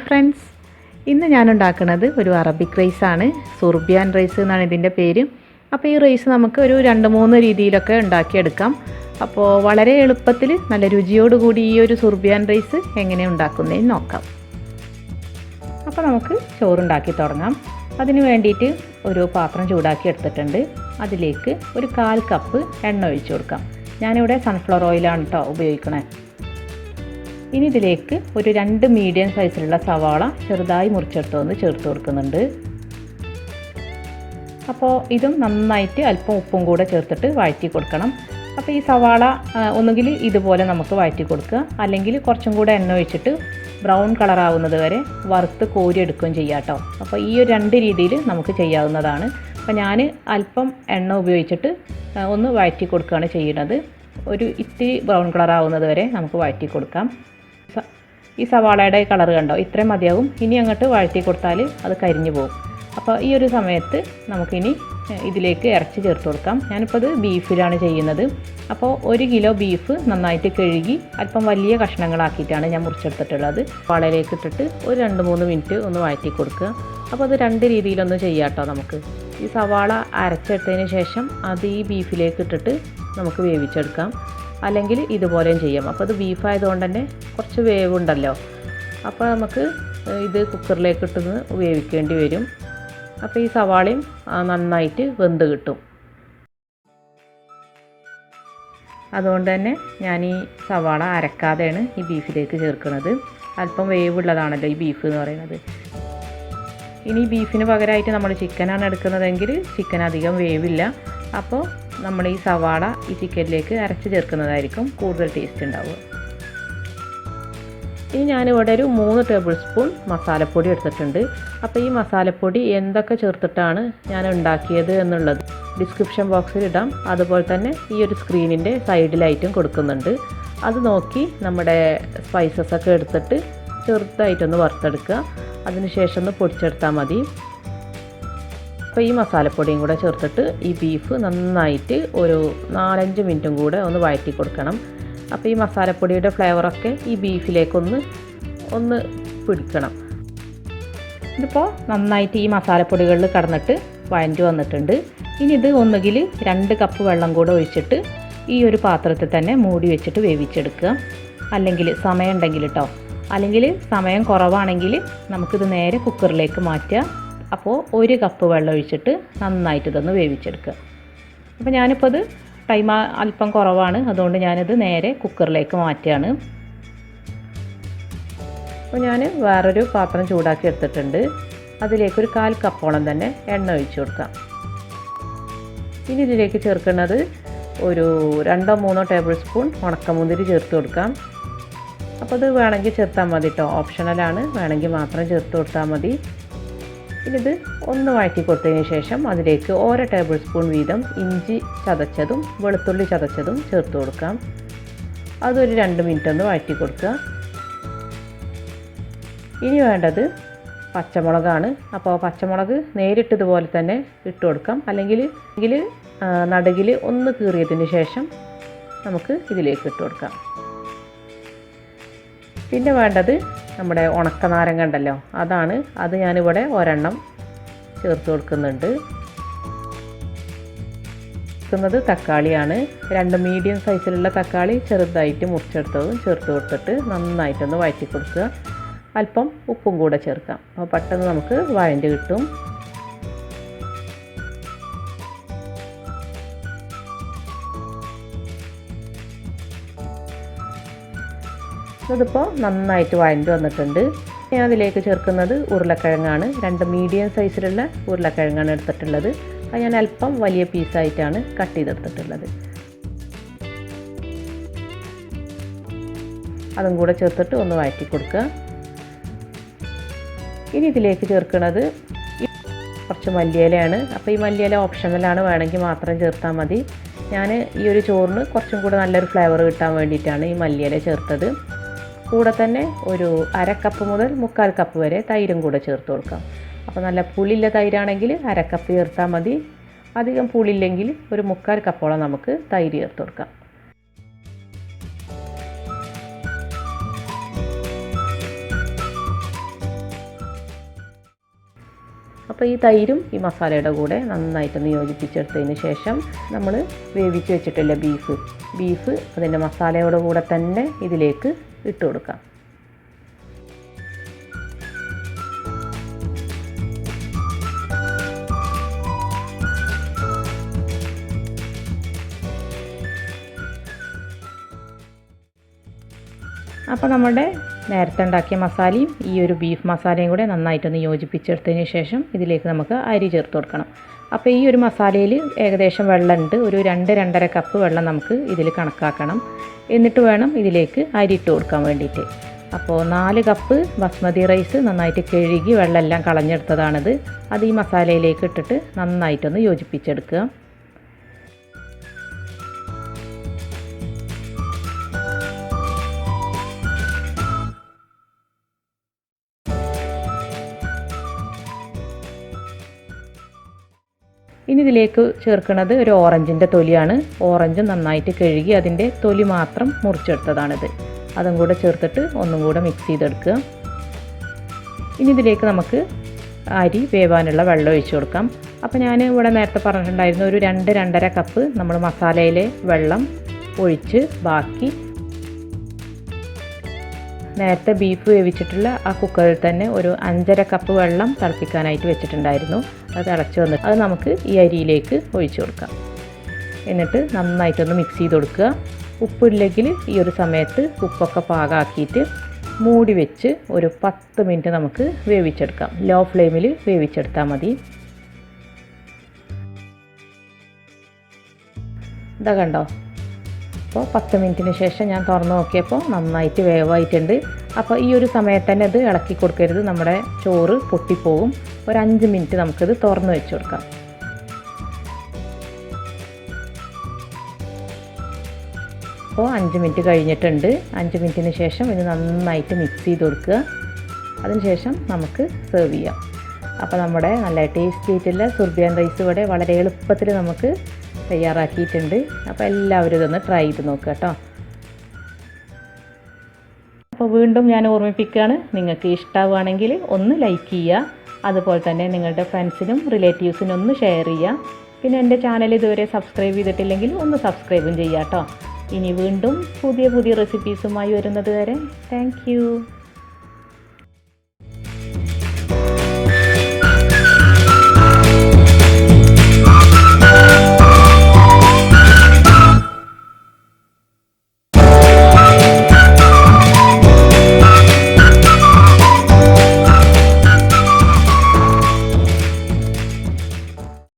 Friends, ഇന്ന് ഞാൻ ഉണ്ടാക്കുന്നത് ഒരു അറബിക് റൈസാണ്. സുർബിയാൻ റൈസ് എന്നാണ് ഇതിൻ്റെ പേര്. അപ്പോൾ ഈ റൈസ് നമുക്ക് ഒരു 2-3 രീതിയിലൊക്കെ ഉണ്ടാക്കിയെടുക്കാം. അപ്പോൾ വളരെ എളുപ്പത്തിൽ നല്ല രുചിയോടുകൂടി ഈ ഒരു സുർബിയാൻ റൈസ് എങ്ങനെ ഉണ്ടാക്കുന്നതെന്ന് നോക്കാം. അപ്പോൾ നമുക്ക് ചോറുണ്ടാക്കി തുടങ്ങാം. അതിന് വേണ്ടിയിട്ട് ഒരു പാത്രം ചൂടാക്കി എടുത്തിട്ടുണ്ട്. അതിലേക്ക് ഒരു 1/4 കപ്പ് എണ്ണ ഒഴിച്ചു കൊടുക്കാം. ഞാനിവിടെ സൺഫ്ലവർ ഓയിലാണ് കേട്ടോ ഉപയോഗിക്കണത്. ഇനി ഇതിലേക്ക് ഒരു 2 മീഡിയം സൈസിലുള്ള സവാള ചെറുതായി മുറിച്ചെടുത്തൊന്ന് ചേർത്ത് കൊടുക്കുന്നുണ്ട്. അപ്പോൾ ഇതും നന്നായിട്ട് അല്പം ഉപ്പും കൂടെ ചേർത്തിട്ട് വഴറ്റി കൊടുക്കണം. അപ്പോൾ ഈ സവാള ഒന്നുകിൽ ഇതുപോലെ നമുക്ക് വഴറ്റി കൊടുക്കുക, അല്ലെങ്കിൽ കുറച്ചും കൂടെ എണ്ണ ഒഴിച്ചിട്ട് ബ്രൗൺ കളറാവുന്നത് വരെ വറുത്ത് കോരിയെടുക്കുകയും ചെയ്യാം കേട്ടോ. അപ്പോൾ ഈ ഒരു 2 രീതിയിൽ നമുക്ക് ചെയ്യാവുന്നതാണ്. അപ്പോൾ ഞാൻ അല്പം എണ്ണ ഉപയോഗിച്ചിട്ട് ഒന്ന് വഴറ്റി കൊടുക്കുകയാണ് ചെയ്യുന്നത്. ഒരു ഇത്തിരി ബ്രൗൺ കളറാവുന്നത് വരെ നമുക്ക് വഴറ്റി കൊടുക്കാം. ഈ സവാളയുടെ കളർ കണ്ടോ, ഇത്രയും മതിയാവും. ഇനി അങ്ങോട്ട് വഴറ്റി കൊടുത്താൽ അത് കരിഞ്ഞു പോകും. അപ്പോൾ ഈ ഒരു സമയത്ത് നമുക്കിനി ഇതിലേക്ക് ഇറച്ചി ചേർത്ത് കൊടുക്കാം. ഞാനിപ്പോൾ ഇത് ബീഫിലാണ് ചെയ്യുന്നത്. അപ്പോൾ 1 കിലോ ബീഫ് നന്നായിട്ട് കഴുകി അല്പം വലിയ കഷ്ണങ്ങളാക്കിയിട്ടാണ് ഞാൻ മുറിച്ചെടുത്തിട്ടുള്ളത്. സവാളയിലേക്ക് ഇട്ടിട്ട് ഒരു 2-3 മിനിറ്റ് ഒന്ന് വഴറ്റി കൊടുക്കുക. അപ്പോൾ അത് 2 രീതിയിലൊന്ന് ചെയ്യാം കേട്ടോ. നമുക്ക് ഈ സവാള അരച്ചെടുത്തതിന് ശേഷം അത് ഈ ബീഫിലേക്ക് ഇട്ടിട്ട് നമുക്ക് വേവിച്ചെടുക്കാം, അല്ലെങ്കിൽ ഇതുപോലെയും ചെയ്യാം. അപ്പോൾ ഇത് ബീഫായതുകൊണ്ട് തന്നെ കുറച്ച് വേവുണ്ടല്ലോ. അപ്പോൾ നമുക്ക് ഇത് കുക്കറിലേക്ക് ഇട്ടൊന്ന് വേവിക്കേണ്ടി വരും. അപ്പോൾ ഈ സവാളയും നന്നായിട്ട് വെന്ത് കിട്ടും. അതുകൊണ്ട് തന്നെ ഞാൻ ഈ സവാള അരക്കാതെയാണ് ഈ ബീഫിലേക്ക് ചേർക്കുന്നത്. അല്പം വേവുള്ളതാണല്ലോ ഈ ബീഫ് എന്ന് പറയുന്നത്. ഇനി ബീഫിന് പകരമായിട്ട് നമ്മൾ ചിക്കനാണ് എടുക്കുന്നതെങ്കിൽ ചിക്കൻ അധികം വേവില്ല. അപ്പോൾ നമ്മൾ ഈ സവാള ഈ ചിക്കനിലേക്ക് അരച്ച് ചേർക്കുന്നതായിരിക്കും കൂടുതൽ ടേസ്റ്റ് ഉണ്ടാവുക. ഇനി ഞാനിവിടെ ഒരു 3 ടേബിൾ സ്പൂൺ മസാലപ്പൊടി എടുത്തിട്ടുണ്ട്. അപ്പോൾ ഈ മസാലപ്പൊടി എന്തൊക്കെ ചേർത്തിട്ടാണ് ഞാൻ ഉണ്ടാക്കിയത് എന്നുള്ളത് ഡിസ്ക്രിപ്ഷൻ ബോക്സിൽ ഇടാം. അതുപോലെ തന്നെ ഈ ഒരു സ്ക്രീനിൻ്റെ സൈഡിലായിട്ടും കൊടുക്കുന്നുണ്ട്. അത് നോക്കി നമ്മുടെ സ്പൈസസൊക്കെ എടുത്തിട്ട് ചെറുതായിട്ടൊന്ന് വറുത്തെടുക്കുക. അതിനുശേഷം ഒന്ന് പൊടിച്ചെടുത്താൽ മതി. അപ്പോൾ ഈ മസാലപ്പൊടിയും കൂടെ ചേർത്തിട്ട് ഈ ബീഫ് നന്നായിട്ട് ഒരു 4-5 മിനിറ്റും കൂടെ ഒന്ന് വഴറ്റി കൊടുക്കണം. അപ്പോൾ ഈ മസാലപ്പൊടിയുടെ ഫ്ലേവറൊക്കെ ഈ ബീഫിലേക്കൊന്ന് പിടിക്കണം. ഇതിപ്പോൾ നന്നായിട്ട് ഈ മസാലപ്പൊടികളിൽ കടന്നിട്ട് വഴറ്റി വന്നിട്ടുണ്ട്. ഇനി ഇത് ഒന്നുകിൽ 2 കപ്പ് വെള്ളം കൂടെ ഒഴിച്ചിട്ട് ഈ ഒരു പാത്രത്തിൽ തന്നെ മൂടി വെച്ചിട്ട് വേവിച്ചെടുക്കുക. അല്ലെങ്കിൽ സമയം ഉണ്ടെങ്കിൽ കേട്ടോ, അല്ലെങ്കിൽ സമയം കുറവാണെങ്കിൽ നമുക്കിത് നേരെ കുക്കറിലേക്ക് മാറ്റുക. അപ്പോൾ 1 കപ്പ് വെള്ളം ഒഴിച്ചിട്ട് നന്നായിട്ട് ഇതൊന്ന് വേവിച്ചെടുക്കുക. അപ്പോൾ ഞാനിപ്പോൾ ഇത് ടൈം അല്പം കുറവാണ്, അതുകൊണ്ട് ഞാനിത് നേരെ കുക്കറിലേക്ക് മാറ്റുകയാണ്. അപ്പോൾ ഞാൻ വേറൊരു പാത്രം ചൂടാക്കി എടുത്തിട്ടുണ്ട്. അതിലേക്കൊരു 1/4 കപ്പോളം തന്നെ എണ്ണ ഒഴിച്ചു കൊടുക്കാം. ഇനി ഇതിലേക്ക് ചേർക്കുന്നത് ഒരു 2-3 ടേബിൾ സ്പൂൺ ഉണക്കമുന്തിരി ചേർത്ത് കൊടുക്കാം. അപ്പോൾ അത് വേണമെങ്കിൽ ചേർത്താൽ മതി കേട്ടോ, ഓപ്ഷണലാണ്. വേണമെങ്കിൽ മാത്രം ചേർത്ത് കൊടുത്താൽ മതി. ഇത് ഒന്ന് വഴറ്റി കൊടുത്തതിന് ശേഷം അതിലേക്ക് 1 ടേബിൾ സ്പൂൺ വീതം ഇഞ്ചി ചതച്ചതും വെളുത്തുള്ളി ചതച്ചതും ചേർത്ത് കൊടുക്കാം. അതൊരു 2 മിനിറ്റ് ഒന്ന് വഴറ്റി കൊടുക്കുക. ഇനി വേണ്ടത് പച്ചമുളകാണ്. അപ്പോൾ പച്ചമുളക് നേരിട്ട് ഇതുപോലെ തന്നെ ഇട്ട് കൊടുക്കാം, അല്ലെങ്കിൽ നടുകിൽ ഒന്ന് കീറിയതിന് ശേഷം നമുക്ക് ഇതിലേക്ക് ഇട്ട് കൊടുക്കാം. പിന്നെ വേണ്ടത് നമ്മുടെ ഉണക്കനാരങ്ങ ഉണ്ടല്ലോ, അതാണ്. അത് ഞാനിവിടെ 1 ചേർത്ത് കൊടുക്കുന്നുണ്ട്. തക്കാളിയാണ്. 2 മീഡിയം സൈസിലുള്ള തക്കാളി ചെറുതായിട്ട് മുറിച്ചെടുത്തതും ചേർത്ത് കൊടുത്തിട്ട് നന്നായിട്ടൊന്ന് വഴറ്റി കൊടുക്കുക. അല്പം ഉപ്പും കൂടെ ചേർക്കാം. അപ്പോൾ പെട്ടെന്ന് നമുക്ക് വഴണ്ട് കിട്ടും. ഇതിപ്പോൾ നന്നായിട്ട് വഴണ്ട് വന്നിട്ടുണ്ട്. ഞാൻ അതിലേക്ക് ചേർക്കുന്നത് ഉരുളക്കിഴങ്ങാണ്. 2 മീഡിയം സൈസിലുള്ള ഉരുളക്കിഴങ്ങാണ് എടുത്തിട്ടുള്ളത്. അത് ഞാൻ അല്പം വലിയ പീസായിട്ടാണ് കട്ട് ചെയ്തെടുത്തിട്ടുള്ളത്. അതും കൂടെ ചേർത്തിട്ട് ഒന്ന് വഴറ്റി കൊടുക്കുക. ഇനി ഇതിലേക്ക് ചേർക്കുന്നത് കുറച്ച് മല്ലിയിലയാണ്. അപ്പോൾ ഈ മല്ലിയില ഓപ്ഷണലാണ്, വേണമെങ്കിൽ മാത്രം ചേർത്താൽ മതി. ഞാൻ ഈ ഒരു ചോറിന് കുറച്ചും കൂടെ നല്ലൊരു ഫ്ലേവർ കിട്ടാൻ വേണ്ടിയിട്ടാണ് ഈ മല്ലിയില ചേർത്തത്. കൂടെ തന്നെ ഒരു 1/2 കപ്പ് മുതൽ 3/4 കപ്പ് വരെ തൈരും കൂടെ ചേർത്ത് കൊടുക്കാം. അപ്പോൾ നല്ല പുളിയുള്ള തൈരാണെങ്കിൽ 1/2 കപ്പ് ചേർത്താൽ മതി. അധികം പുളിയില്ലെങ്കിൽ ഒരു 3/4 കപ്പോളം നമുക്ക് തൈര് ചേർത്ത് കൊടുക്കാം. അപ്പോൾ ഈ തൈരും ഈ മസാലയുടെ കൂടെ നന്നായിട്ടൊന്ന് യോജിപ്പിച്ചെടുത്തതിന് ശേഷം നമ്മൾ വേവിച്ച് വെച്ചിട്ടുള്ള ബീഫ് അതിൻ്റെ മസാലയുടെ കൂടെ തന്നെ ഇതിലേക്ക് ഇട്ട് കൊടുക്കാം. അപ്പോൾ നമ്മുടെ നേരത്തെ ഉണ്ടാക്കിയ മസാലയും ഈ ഒരു ബീഫ് മസാലയും കൂടെ നന്നായിട്ടൊന്ന് യോജിപ്പിച്ചെടുത്തതിന് ശേഷം ഇതിലേക്ക് നമുക്ക് അരി ചേർത്ത് കൊടുക്കണം. അപ്പോൾ ഈ ഒരു മസാലയിൽ ഏകദേശം വെള്ളമുണ്ട്. ഒരു 2-2.5 കപ്പ് വെള്ളം നമുക്ക് ഇതിൽ കണക്കാക്കണം. എന്നിട്ട് വേണം ഇതിലേക്ക് അരി ഇട്ട് കൊടുക്കാൻ വേണ്ടിയിട്ട്. അപ്പോൾ 4 കപ്പ് ബസ്മതി റൈസ് നന്നായിട്ട് കഴുകി വെള്ളമെല്ലാം കളഞ്ഞെടുത്തതാണിത്. അത് ഈ മസാലയിലേക്ക് ഇട്ടിട്ട് നന്നായിട്ടൊന്ന് യോജിപ്പിച്ചെടുക്കുക. ഇനി ഇതിലേക്ക് ചേർക്കുന്നത് ഒരു ഓറഞ്ചിൻ്റെ തൊലിയാണ്. ഓറഞ്ച് നന്നായിട്ട് കഴുകി അതിൻ്റെ തൊലി മാത്രം മുറിച്ചെടുത്തതാണിത്. അതും കൂടെ ചേർത്തിട്ട് ഒന്നും കൂടെ മിക്സ് ചെയ്തെടുക്കുക. ഇനി ഇതിലേക്ക് നമുക്ക് അരി വേവാനുള്ള വെള്ളം ഒഴിച്ചു കൊടുക്കാം. അപ്പോൾ ഞാൻ ഇവിടെ നേരത്തെ പറഞ്ഞിട്ടുണ്ടായിരുന്നു ഒരു 2-2.5 കപ്പ് നമ്മൾ മസാലയിലെ വെള്ളം ഒഴിച്ച് ബാക്കി നേരത്തെ ബീഫ് വേവിച്ചിട്ടുള്ള ആ കുക്കറിൽ തന്നെ ഒരു 5.5 കപ്പ് വെള്ളം തിളപ്പിക്കാനായിട്ട് വെച്ചിട്ടുണ്ടായിരുന്നു. അത് തിളച്ച് വന്നിട്ട് അത് നമുക്ക് ഈ അരിയിലേക്ക് ഒഴിച്ചു കൊടുക്കാം. എന്നിട്ട് നന്നായിട്ടൊന്ന് മിക്സ് ചെയ്ത് കൊടുക്കുക. ഉപ്പില്ലെങ്കിൽ ഈ ഒരു സമയത്ത് ഉപ്പൊക്കെ പാകമാക്കിയിട്ട് മൂടി വെച്ച് ഒരു 10 മിനിറ്റ് നമുക്ക് വേവിച്ചെടുക്കാം. ലോ ഫ്ലെയിമിൽ വേവിച്ചെടുത്താൽ മതി. ഇതാ കണ്ടോ, അപ്പോൾ 10 മിനിറ്റിന് ശേഷം ഞാൻ തുറന്ന് നോക്കിയപ്പോൾ നന്നായിട്ട് വേവായിട്ടുണ്ട്. അപ്പോൾ ഈ ഒരു സമയത്ത് തന്നെ ഇത് ഇളക്കി കൊടുക്കരുത്, നമ്മുടെ ചോറ് പൊട്ടിപ്പോകും. ഒരു 5 മിനിറ്റ് നമുക്കിത് തുറന്ന് വെച്ച് കൊടുക്കാം. അപ്പോൾ 5 മിനിറ്റ് കഴിഞ്ഞിട്ടുണ്ട്. 5 മിനിറ്റിന് ശേഷം ഇത് നന്നായിട്ട് മിക്സ് ചെയ്ത് കൊടുക്കുക. അതിനുശേഷം നമുക്ക് സെർവ് ചെയ്യാം. അപ്പോൾ നമ്മുടെ നല്ല ടേസ്റ്റി ആയിട്ടുള്ള സുർബിയാൻ റൈസ് ഇവിടെ വളരെ എളുപ്പത്തിൽ നമുക്ക് തയ്യാറാക്കിയിട്ടുണ്ട്. അപ്പോൾ എല്ലാവരും ഇതൊന്ന് ട്രൈ ചെയ്ത് നോക്കുക കേട്ടോ. അപ്പോൾ വീണ്ടും ഞാൻ ഓർമ്മിപ്പിക്കുകയാണ്, നിങ്ങൾക്ക് ഇഷ്ടമാവുകയാണെങ്കിൽ ഒന്ന് ലൈക്ക് ചെയ്യുക. അതുപോലെ തന്നെ നിങ്ങളുടെ ഫ്രണ്ട്സിനും റിലേറ്റീവ്സിനും ഒന്ന് ഷെയർ ചെയ്യുക. പിന്നെ എൻ്റെ ചാനൽ ഇതുവരെ സബ്സ്ക്രൈബ് ചെയ്തിട്ടില്ലെങ്കിൽ ഒന്ന് സബ്സ്ക്രൈബും ചെയ്യുക കേട്ടോ. ഇനി വീണ്ടും പുതിയ റെസിപ്പീസുമായി വരുന്നത് വരെ താങ്ക് യു.